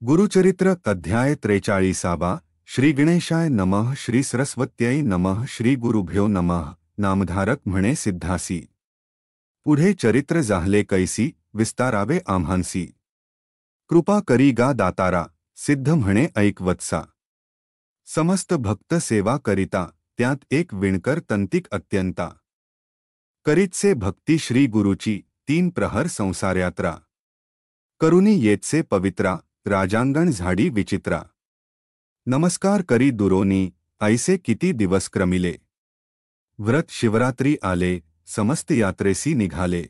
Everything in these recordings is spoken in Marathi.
गुरुचरित्र अध्याय 43 श्री गणेशाय नमः श्री सरस्वत्यै नमः श्री गुरुभ्यो नमः। नामधारक म्हणे सिद्धासी, पुढे चरित्र जाहले कैसी, विस्तारावे आम्हांसी। कृपा करी गा दातारा, सिद्ध म्हणे ऐक वत्सा। समस्त भक्त सेवा करिता, त्यात एक विणकर तंतिक अत्यंता। करीतसे भक्ती श्री गुरुची, 3 प्रहर संसार यात्रा। करुनी येतसे पवित्रा, राजांगण झाडी विचित्रा। नमस्कार करी दुरोनी, ऐसे किती दिवस क्रमिले। व्रत शिवरात्री आले, समस्त यात्रेसी निघाले।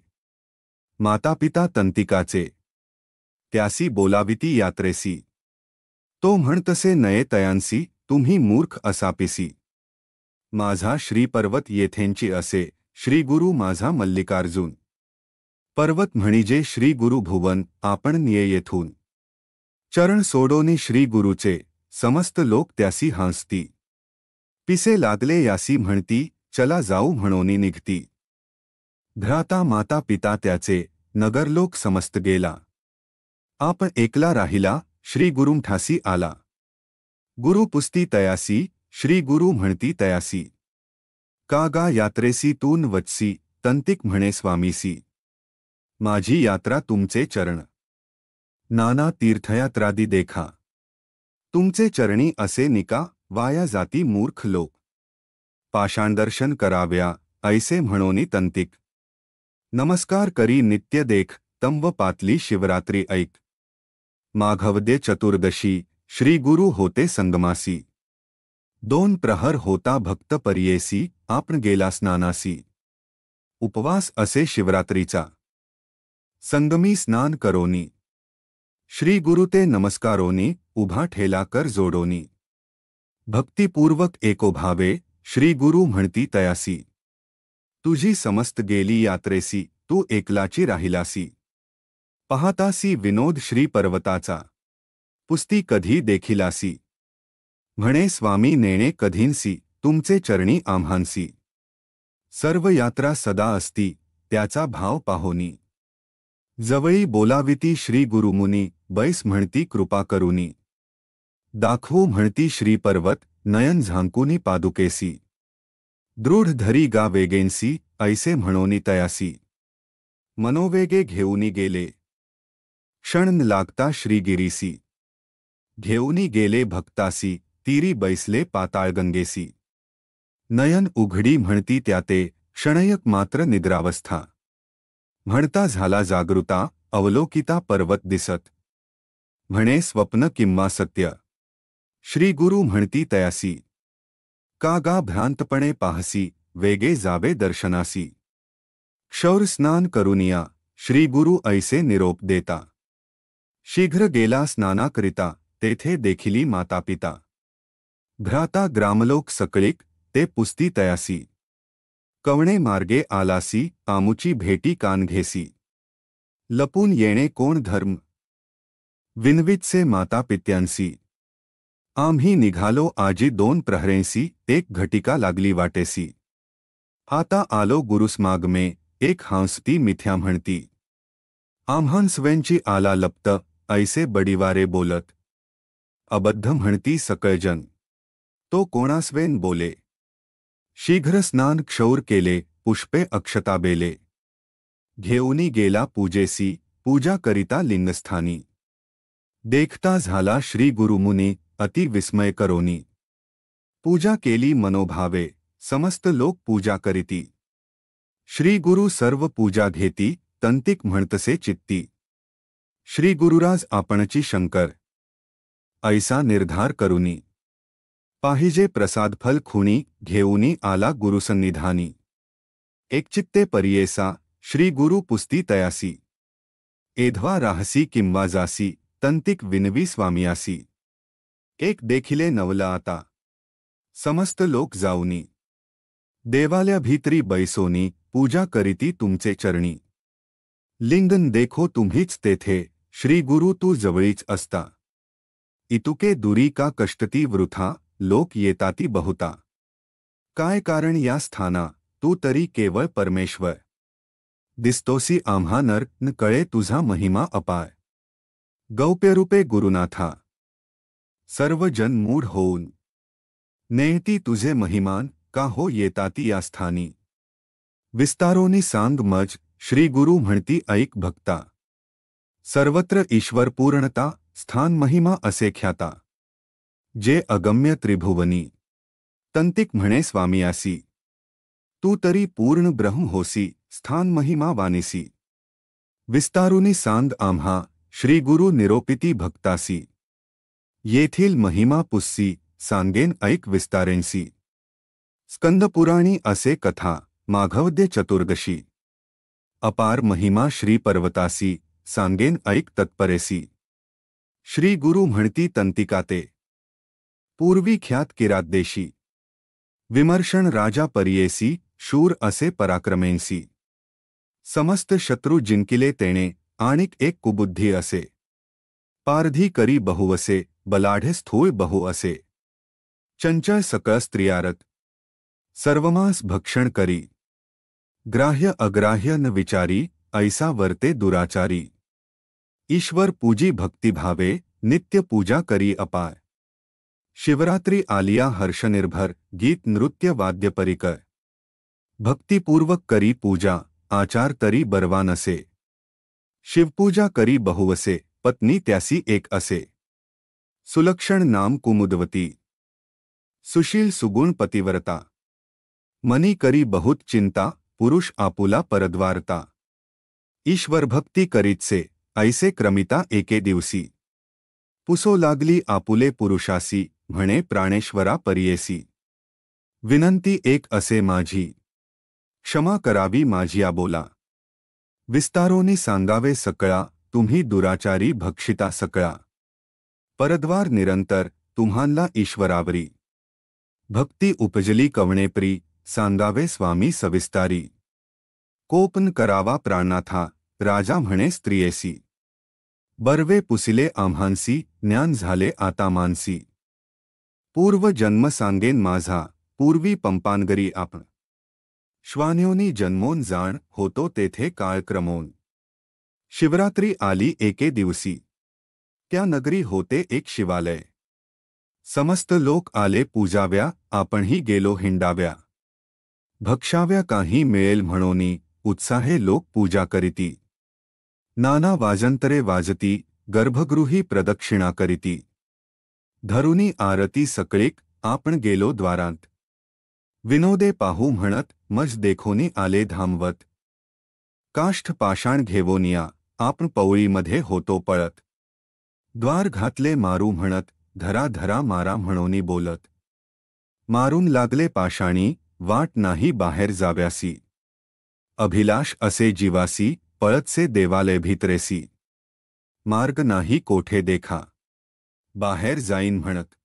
मातापिता तंतिकाचे, त्यासी बोलाविती यात्रेसी। तो म्हणतसे नये तयांसी, तुम्ही मूर्ख असापिसी। माझा श्री पर्वत येथेंची असे, श्री गुरु माझा मल्लिकार्जुन। पर्वत म्हणजे श्री गुरु भुवन, आपण निये येथून। चरण सोडोनी श्री गुरुचे, समस्त लोक त्यासी हांसती। पिसे लागले यासी म्हणती, चला जाऊ म्हणोनी निघती। भ्राता माता पिता त्याचे, नगरलोक समस्त गेला। आपण एकला राहिला, श्री गुरुंठासी आला। गुरु पुस्ती तयासी, श्री गुरु म्हणती तयासी। का गा यात्रेसी तून वचसी, तंतिक म्हणे स्वामीसी। माझी यात्रा तुमचे चरण, नाना तीर्थयात्रादी देखा। तुमचे चरणी असे निका, वाया जाती मूर्ख लोक। पाषाण दर्शन कराव्या, ऐसे म्हणोनी तंतिक। नमस्कार करी नित्य देख, तंव पातली शिवरात्री ऐक। माघवदे चतुर्दशी, श्री गुरु होते संगमासी। 2 प्रहर होता भक्त परियेसी, आपण गेला स्नानासी। उपवास असे शिवरात्रीचा, संगमी स्नान करोनी। श्री गुरुते नमस्कारोनी, उभा ठेला कर जोडोनी। भक्तिपूर्वक एकोभावे, श्री गुरु म्हणती तयासी। तुझी समस्त गेली यात्रेसी, तू एकलाची राहिलासी। पाहतासी विनोद श्री पर्वताचा, पुस्ती कधी देखिलासी। म्हणे स्वामी नेणे कधींसी, तुमचे चरणी आम्हांसी। सर्व यात्रा सदा असती, त्याचा भाव पाहोनी। जवळी बोलाविती श्री गुरुमुनी, बैस म्हणती कृपा करुनी। दाखवू म्हणती श्री पर्वत, नयन झांकुनी पादुकेसी। दृढ धरी गा वेगेंसी, ऐसे म्हणोनी तयासी। मनोवेगे घेऊनी गेले, क्षण न लागता श्रीगिरीसी। घेऊनी गेले भक्तासी, तीरी बैसले पाताळगंगेसी। नयन उघडी म्हणती त्याते, क्षणयक मात्र निद्रावस्था। म्हणता झाला जागृता, अवलोकिता पर्वत दिसत। म्हणे स्वप्न किंवा सत्य, श्री गुरु म्हणती तयासी। का गा भ्रांतपणे पाहसी, वेगे जावे दर्शनासी। क्षौर स्नान करुनिया, श्री गुरु ऐसे निरोप देता। शीघ्र गेला स्नानाकरिता, तेथे देखिली मातापिता। भ्राता ग्रामलोक सकळिक, ते पुस्ती तयासी। कवणे मार्गे आलासी, आमुची भेटी कान घेसी। लपून येणे कोण धर्म, विनवितसे माता पित्यांसी। आम्ही निघालो आजी 2 प्रहरेंसी, एक घटिका लागली वाटेसी। आता आलो गुरुस्मागमे, एक हांसती मिथ्या म्हणती। आम्हांस्वेंची आला लप्त, ऐसे बडीवारे बोलत। अबद्ध म्हणती सकळजन, तो कोणास्वेन बोले। शीघ्र स्नान क्षौर केले, पुष्पे अक्षता बेले। घेऊनी गेला पूजेसी, पूजा करिता लिंगस्थानी। देखता झाला श्री गुरुमुनी, अति विस्मय करोनी। पूजा केली मनोभावे, समस्त लोक पूजा करीती। श्री गुरु सर्व पूजा घेती, तंतिक म्हणतसे चित्ती। श्री गुरुराज आपणची शंकर, ऐसा निर्धार करुनी। पाहिजे प्रसादफल खुणी, घेऊनी आला गुरुसन्निधानी। एकचित्ते परियेसा, श्री गुरु पुस्ती तयासी। एधवा राहसी किंवा जासी, तंतिक विनवी स्वामियासी। एक देखिले नवला आता, समस्त लोक जाऊनी। देवाल्या भीतरी बैसोनी, पूजा करीती तुमचे चरणी। लिंगन देखो तुम्हीच तेथे, श्री गुरु तू जवळीच असता। इतुके दुरी का कष्टती वृथा, लोक येताती बहुता। काय कारण या स्थाना, तू तरी केवळ परमेश्वर। दिसतोसी आम्हा नर न कळे तुझा महिमा अपार। गौप्यरूपे गुरुनाथा सर्व जन मूढ होऊन नेती तुझे महिमान का हो येताती या स्थानी विस्तारोनी सांग मज श्री गुरु म्हणती ऐक भक्ता सर्वत्र ईश्वर पूर्णता स्थान महिमा असे ख्याता जे अगम्य त्रिभुवनी तंतिक म्हणे स्वामियासी तू तरी पूर्ण ब्रह्म होसी स्थान महिमा वानिसी विस्तारुनी सांग आम्हा श्री गुरु निरोपिती भक्तासी येथील महिमा पुस्सी सांगेन ऐक विस्तारेंसी स्कंदपुराणी असे कथा माघवद्य चतुर्दशी अपार महिमा श्री पर्वतासी सांगेन ऐक तत्परेसी श्री गुरु म्हणती तंतिकाते पूर्वी ख्यात किरातदेशी विमर्शन राजा परियेसी शूर असे पराक्रमेंसी समस्त शत्रु जिंकिले तेणे आणिक एक कुबुद्धी असे पारधी करी बहुवसे बलाढ्य स्थूळ बहु असे चंचल सकळ स्त्रियारत सर्वमास भक्षण करी ग्राह्य अग्राह्य न विचारी ऐसा वर्ते दुराचारी ईश्वर पूजी भक्तिभावे नित्य पूजा करी अपार शिवरात्रि आलिया हर्षनिर्भर गीत नृत्य वाद्य परिकर भक्तिपूर्वक करी पूजा आचार तरी बरवान असे शिवपूजा करी बहुवसे पत्नी त्यासी एक असे सुलक्षण नाम कुमुदवती सुशील सुगुण पतिव्रता मनी करी बहुत चिंता पुरुष आपुला परद्वारता ईश्वर भक्ती करीतसे ऐसे क्रमिता एके दिवसी पुसो लागली आपुले पुरुषासी म्हणे प्राणेश्वरा परियेसी विनंती एक असे माझी क्षमा करावी माझिया बोला विस्तारोनी सांगावे सकळा तुम्ही दुराचारी भक्षिता सकळा परद्वार निरंतर तुम्हांला ईश्वरावरी भक्ती उपजली कवणेप्री सांगावे स्वामी सविस्तारी कोपन करावा प्राणनाथा राजा म्हणे स्त्रियेसी बर्वे पुसिले आम्हांसी ज्ञान झाले आता मानसी पूर्व जन्म सांगेन माझा पूर्वी पंपानगरी आपण श्वान्योनी जन्मोन जाण होतो तेथे काळ क्रमोन शिवरात्री आली एके दिवसी त्या नगरी होते एक शिवालय समस्त लोक आले पूजाव्या आपणही गेलो हिंडाव्या भक्षाव्या काही मिळेल म्हणोनी उत्साहे लोक पूजा करीती नाना वाजंतरे वाजती गर्भगृही प्रदक्षिणा करीती धरुनी आरती सकळीक आपण गेलो द्वारांत विनोदे पाहू म्हणत मज देखोनी आले धामवत काष्ठ पाषाण घेवोनिया आपण पवळीमध्ये होतो पळत द्वार घातले मारू म्हणत धरा धरा मारा म्हणोनी बोलत मारून लागले पाषाणी वाट नाही बाहेर जाव्यासी अभिलाष असे जीवासी पळतसे देवालय भितरेसी मार्ग नाही कोठे देखा बाहेर जाईन म्हणत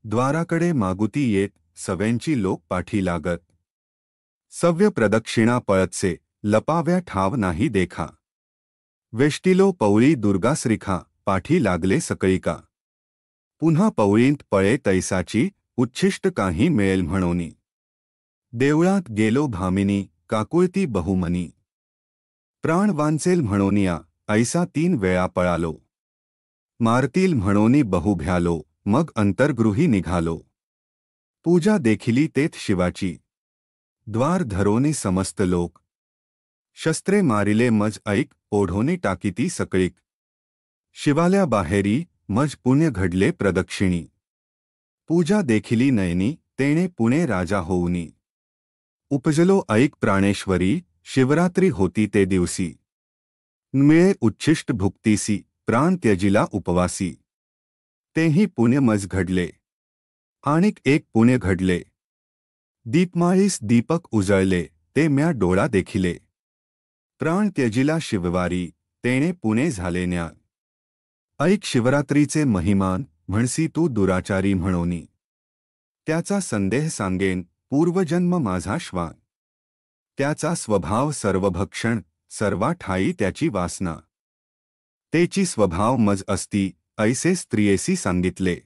द्वाराकडे मागुती येत सव्यांची लोक पाठी लागत सव्य प्रदक्षिणा पळतसे लपाव्या ठाव नाही देखा वेष्टिलो पवळी दुर्गाश्रीखा पाठी लागले सकळिका पुन्हा पवळींत पळे तैसाची उच्छिष्ट काही मिळेल म्हणोनी देवळात गेलो भामिनी काकुळती बहुमनी प्राण वांचेल म्हणोनिया ऐसा 3 वेळा पळालो मारतील म्हणोनी बहु भ्यालो मग अंतर्गृही निघालो पूजा देखिली तेथ शिवाची द्वार धरोनी समस्त लोक शस्त्रे मारिले मज ऐक ओढोनी टाकीती सकळीक शिवाल्या बाहेरी मज पुण्य घडले प्रदक्षिणी पूजा देखिली नयनी तेणे पुणे राजा होऊनी उपजलो ऐक प्राणेश्वरी शिवरात्री होती ते दिवसी मिळे उच्छिष्ट भुक्तीसी प्राण त्यजिला उपवासी तेही पुण्य मज घडले आणिक एक पुण्य घडले दीपमाळीस दीपक उजळले ते म्या डोळा देखिले प्राण त्यजिला शिववारी तेणे पुणे झाले ज्ञान ऐक शिवरात्रीचे महिमान म्हणसी तू दुराचारी म्हणोनी त्याचा संदेह सांगेन पूर्वजन्म माझा श्वान त्याचा स्वभाव सर्वभक्षण सर्वा ठाई त्याची वासना तेची स्वभाव मज असती ऐसे स्त्रियेसी सांगितले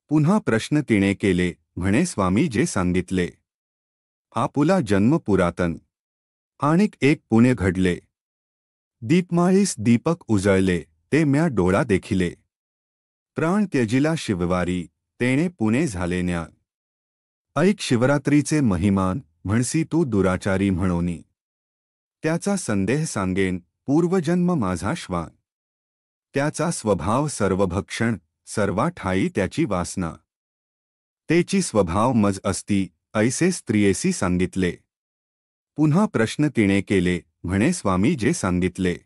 पुन्हा प्रश्न तिने केले म्हणे स्वामी जे सांगितले आपुला जन्म पुरातन आणिक एक पुण्य घडले दीपमाळीस दीपक उजळले ते म्या डोळा देखिले. प्राण त्यजिला शिववारी, तेणे पुणे झाले न्या. ऐक शिवरात्रीचे महिमान, म्हणसी तू दुराचारी म्हणोनी. त्याचा संदेह सांगेन, पूर्वजन्म माझा श्वान. त्याचा स्वभाव सर्वभक्षण, सर्वा ठाई त्याची वासना. तेची स्वभाव मज असती, ऐसे स्त्रियेसी सांगितले. पुन्हा प्रश्न तिने केले, म्हणे स्वामी जे सांगितले.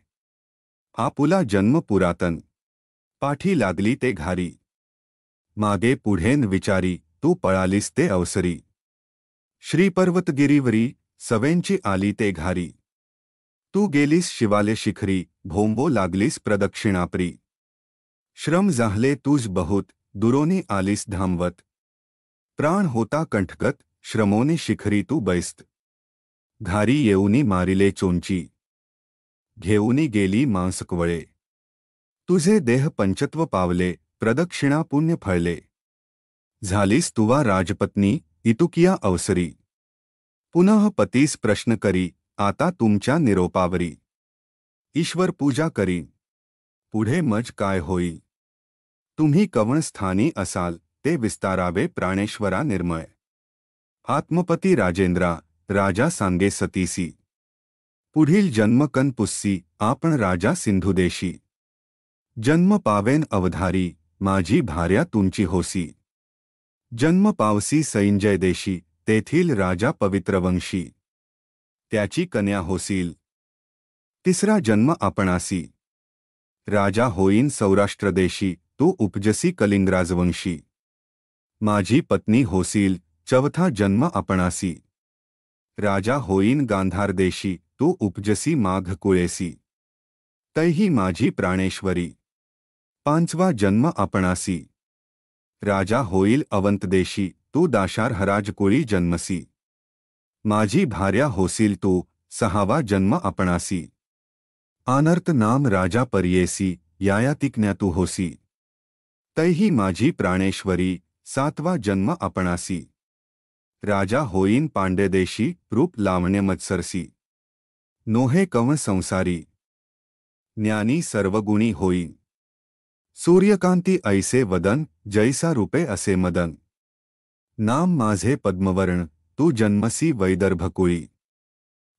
आपुला जन्म पुरातन. पाठी लागली ते घारी. मागे पुढेन विचारी, तू पळालीस ते अवसरी. श्री पर्वतगिरीवरी, सवेंची आली ते घारी. तू गेलीस शिवाले शिखरी, भोंबो लागलीस प्रदक्षिणापरी. श्रम जाहले तुझ बहुत, दुरोनी आलीस धामवत. प्राण होता कंठगत, श्रमोनी शिखरी तू बैस्त. घारी येऊनी मारिले चोंची. घेऊनी गेली मांसकवळे. तुझे देह पंचत्व पावले, प्रदक्षिणा पुण्य फळले. झालीस तुवा राजपत्नी, इतुकिया अवसरी. पुनः पतीस प्रश्न करी, आता तुमच्या निरोपावरी. ईश्वर पूजा करी. पुढे मज काय होई. तुम्ही कवण स्थानी असाल, ते विस्तारावे प्राणेश्वरा निर्मय. आत्मपती राजेंद्रा, राजा सांगे सतीसी. पुढील जन्म कनपुस्सी, आपण राजा सिंधुदेशी. जन्म पावेन अवधारी, माझी भार्या तुमची होसी. जन्म पावसी सैंजय देशी, तेथील राजा पवित्रवंशी. त्याची कन्या होसील. तिसरा जन्म आपणासी. राजा होईन सौराष्ट्रदेशी, तू उपजसी कलिंगराजवंशी. माझी पत्नी होसील, चौथा जन्म आपणासी. राजा होईन गांधारदेशी, तू उपजसी माघ कुळेसी. तैही माझी प्राणेश्वरी. पांचवा जन्म आपणासी. राजा होईल अवंतदेशी, तू दाशारहराजकुळी जन्मसी. माझी भार्या होसील तू, सहावा जन्म आपणासी. आनर्त नाम राजा पर्येसी, यायातिकन्या तू होसी. तैही माझी प्राणेश्वरी, सातवा जन्म आपणासी. राजा होईन पांड्यदेशी, रूप लावण्य मत्सरसी. नोहे कव संसारी. ज्ञानी सर्वगुणी होईन. सूर्यकांती ऐसे वदन, जैसा रूपे असे मदन. नाम माझे पद्मवर्ण, तू जन्मसी वैदर्भकुळी.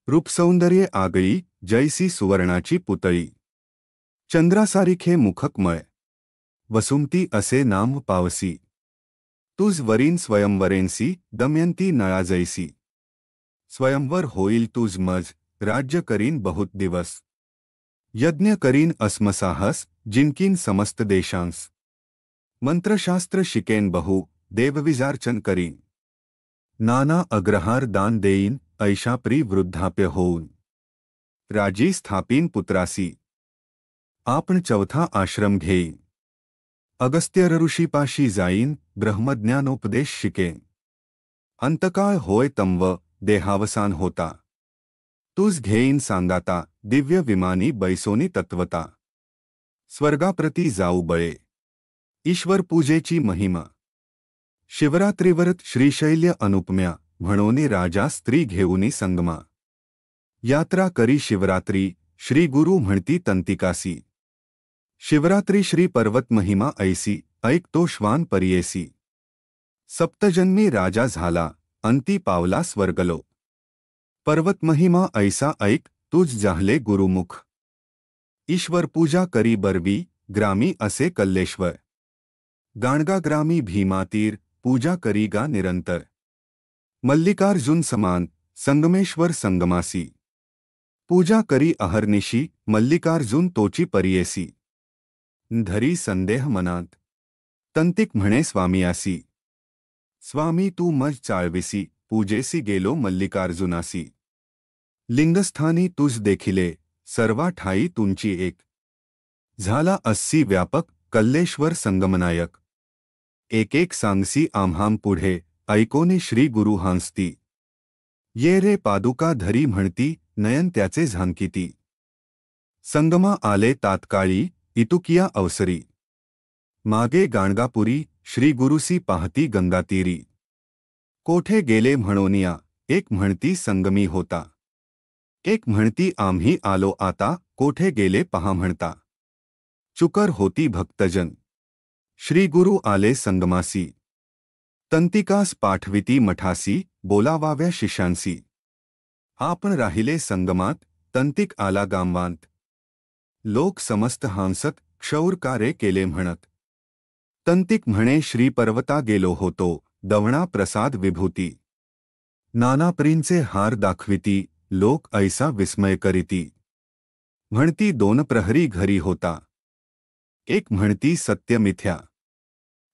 रूपसौंदर्ये आगळी, जैसी सुवर्णाची पुतळी. चंद्रासारिखे मुखकमळ. वसुमती असे नाम पावसी. तुझ वरीन स्वयंवरेंसी, दमयंती नळाजैसी. स्वयंवर होईल तुझ मज, राज्य करीन बहुत दिवस. यज्ञ करीन अस्मसाहस, जिंकीन समस्त देशांस. मंत्रशास्त्र शिकेन बहु, देवविजार्चन करीन. नाना अग्रहार दान देईन, ऐशाप्री वृद्धाप्य होऊन. राजी स्थापीन पुत्रासी. आपण चौथा आश्रम घेईन. अगस्त्य ऋषीपाशी जाईन, ब्रह्मज्ञानोपदेश शिकेन. अंतकाळ होय तंव, देहावसान होता. तुझ घेईन सांगाता, दिव्य विमानी बैसोनी तत्वता. स्वर्गाप्रती जाऊ बळे. ईश्वर पूजेची महिमा. शिवरात्रीव्रत श्रीशैल्य अनुपम्या, म्हणोनी राजा स्त्री घेऊनी संगमा. यात्रा करी शिवरात्री, श्री गुरु म्हणती तंतिकासी. शिवरात्री श्री पर्वत महिमा ऐसी, ऐक तो श्वान परियेसी. सप्तजन्मी राजा झाला, अंती पावला स्वर्गलो. पर्वत महिमा ऐसा ऐक, तुझ जाहले गुरुमुख. ईश्वर पूजा करी बरवी, ग्रामी असे कल्लेश्वर. गाणगा ग्रामी भीमातीर, पूजा करी गा निरंतर. मल्लिकार्जुन समान, संगमेश्वर संगमासी. पूजा करी अहर्निशी, मल्लिकार्जुन तोची परियेसी. धरी संदेह मनात, तंतिक म्हणे स्वामियासी. स्वामी तू मज चाळविसी, पूजेसी गेलो मल्लिकार्जुनासी. लिंगस्थानी तुझ देखिले, सर्वा ठाई तुमची एक. झाला अस्सी व्यापक, कल्लेश्वर संगमनायक. एक एक सांगसी आम्हां पुढे, ऐकोनी श्री गुरु हांसती. ये रे पादुका धरी म्हणती, नयन त्याचे झांकिती. संगमा आले तात्काळी, इतुकिया अवसरी. मागे गाणगापुरी, श्री गुरुसी पाहती गंगातीरी. कोठे गेले म्हणोनिया, एक म्हणती संगमी होता. एक म्हणती आम्ही आलो आता, कोठे गेले पहा म्हणता. चुकर होती भक्तजन. श्री गुरु आले संगमासी. तंतिकास पाठविती मठासी, बोलावाव्या शिष्यांसी. आपण राहिले संगमात, तंतिक आला गांवांत. लोक समस्त हांसत, क्षौरकारे केले म्हणत. तंतिक म्हणे श्री पर्वता गेलो होतो, दवणा प्रसाद विभूती. नानापरींचे हार दाखविती, लोक ऐसा विस्मय करीती. म्हणती दोन प्रहरी घरी होता. एक म्हणती सत्य मिथ्या.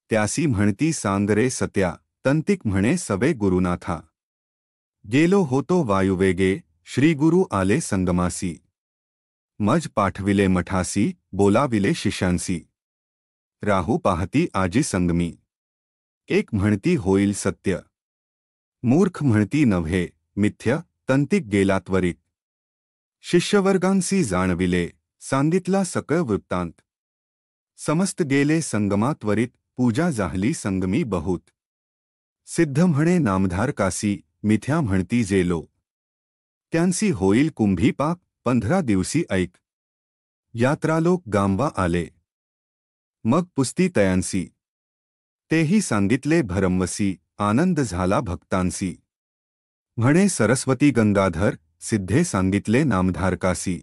त्यासी म्हणती सांग रे सत्या, तंतिक म्हणे सवे गुरुनाथा. गेलो होतो वायुवेगे, श्री गुरु आले संगमासी. मज पाठविले मठासी, बोलाविले शिष्यांसी. राहू पाहती आजी संगमी. एक म्हणती होईल सत्य. मूर्ख म्हणती नव्हे, मिथ्य, तंतिक गेला त्वरित. शिष्यवर्गांसी जाणविले, सांगितला सकळ वृत्तांत. समस्त गेले संगमा त्वरित, पूजा जाहली संगमी बहुत. सिद्ध म्हणे नामधारकासी, मिथ्या म्हणती जेलो. त्यांसी होईल कुंभी पाक, 15 दिवसी ऐक. यात्रालोक गांवा आले. मग पुस्ती तयांसी. तेही सांगितले भरमवसी, आनंद झाला भक्तांसी. म्हणे सरस्वती गंगाधर, सिद्धे सांगितले नामधारकासी.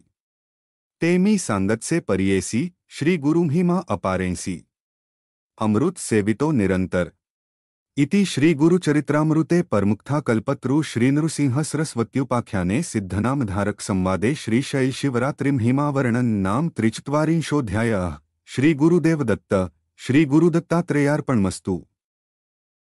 ते मी सांगतसे परियेसी, श्री गुरुमहिमा अपारेंसी. अमृत सेवितो निरंतर. इति श्री गुरुचरित्रामृते परमुक्था कल्पतरु श्री नृसिंह सरस्वत्युपाख्याने सिद्धनामधारक संवादे श्री शैलशिवरात्रि महिमावर्णन नाम 43 श्री गुरुदेव दत्त, श्री गुरुदत्तात्रेयार्पणमस्तु.